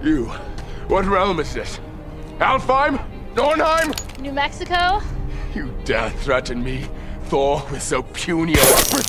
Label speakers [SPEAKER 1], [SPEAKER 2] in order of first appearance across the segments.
[SPEAKER 1] You. What realm is this? Alfheim? Nornheim?
[SPEAKER 2] New Mexico?
[SPEAKER 1] You dare threaten me, Thor, with so puny a weapon?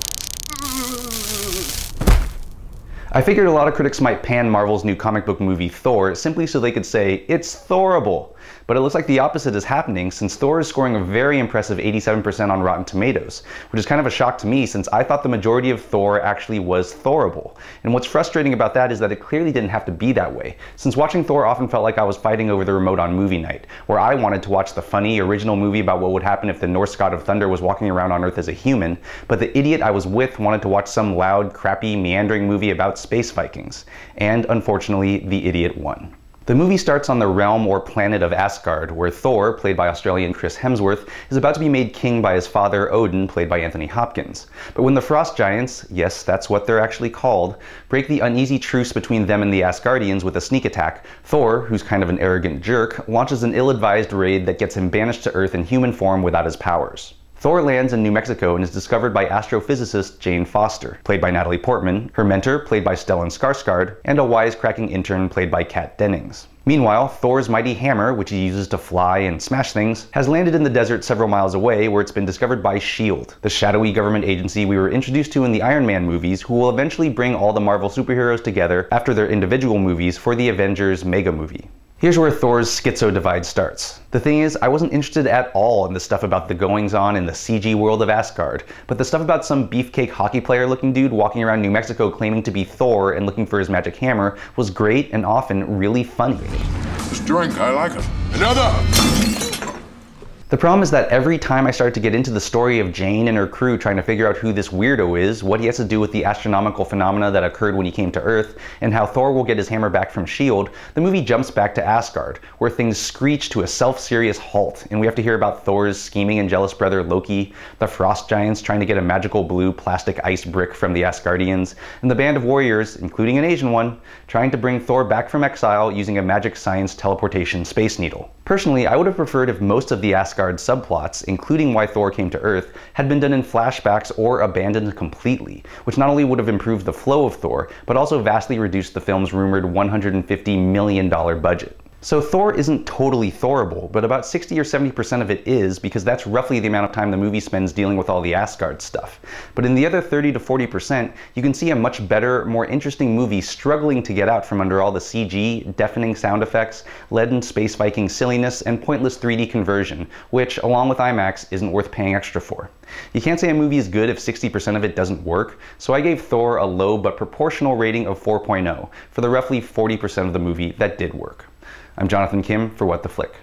[SPEAKER 3] I figured a lot of critics might pan Marvel's new comic book movie Thor simply so they could say, it's Thorable. But it looks like the opposite is happening, since Thor is scoring a very impressive 87% on Rotten Tomatoes, which is kind of a shock to me since I thought the majority of Thor actually was Thorable. And what's frustrating about that is that it clearly didn't have to be that way, since watching Thor often felt like I was fighting over the remote on movie night, where I wanted to watch the funny, original movie about what would happen if the Norse god of thunder was walking around on Earth as a human, but the idiot I was with wanted to watch some loud, crappy, meandering movie about space Vikings. And unfortunately, the idiot won. The movie starts on the realm or planet of Asgard, where Thor, played by Australian Chris Hemsworth, is about to be made king by his father Odin, played by Anthony Hopkins. But when the Frost Giants, yes, that's what they're actually called, break the uneasy truce between them and the Asgardians with a sneak attack, Thor, who's kind of an arrogant jerk, launches an ill-advised raid that gets him banished to Earth in human form without his powers. Thor lands in New Mexico and is discovered by astrophysicist Jane Foster, played by Natalie Portman, her mentor, played by Stellan Skarsgård, and a wisecracking intern played by Kat Dennings. Meanwhile, Thor's mighty hammer, which he uses to fly and smash things, has landed in the desert several miles away where it's been discovered by S.H.I.E.L.D., the shadowy government agency we were introduced to in the Iron Man movies, who will eventually bring all the Marvel superheroes together after their individual movies for the Avengers mega movie. Here's where Thor's schizo divide starts. The thing is, I wasn't interested at all in the stuff about the goings-on in the CG world of Asgard, but the stuff about some beefcake hockey player looking dude walking around New Mexico claiming to be Thor and looking for his magic hammer was great and often really funny.
[SPEAKER 1] This drink, I like it. Another!
[SPEAKER 3] The problem is that every time I start to get into the story of Jane and her crew trying to figure out who this weirdo is, what he has to do with the astronomical phenomena that occurred when he came to Earth, and how Thor will get his hammer back from S.H.I.E.L.D., the movie jumps back to Asgard, where things screech to a self-serious halt, and we have to hear about Thor's scheming and jealous brother Loki, the Frost Giants trying to get a magical blue plastic ice brick from the Asgardians, and the band of warriors, including an Asian one, trying to bring Thor back from exile using a magic science teleportation space needle. Personally, I would have preferred if most of the Asgard subplots, including why Thor came to Earth, had been done in flashbacks or abandoned completely, which not only would have improved the flow of Thor, but also vastly reduced the film's rumored $150 million budget. So Thor isn't totally Thorable, but about 60 or 70% of it is, because that's roughly the amount of time the movie spends dealing with all the Asgard stuff. But in the other 30 to 40%, you can see a much better, more interesting movie struggling to get out from under all the CG, deafening sound effects, leaden space Viking silliness, and pointless 3D conversion, which, along with IMAX, isn't worth paying extra for. You can't say a movie is good if 60% of it doesn't work, so I gave Thor a low but proportional rating of 4.0 for the roughly 40% of the movie that did work. I'm Jonathan Kim for What the Flick.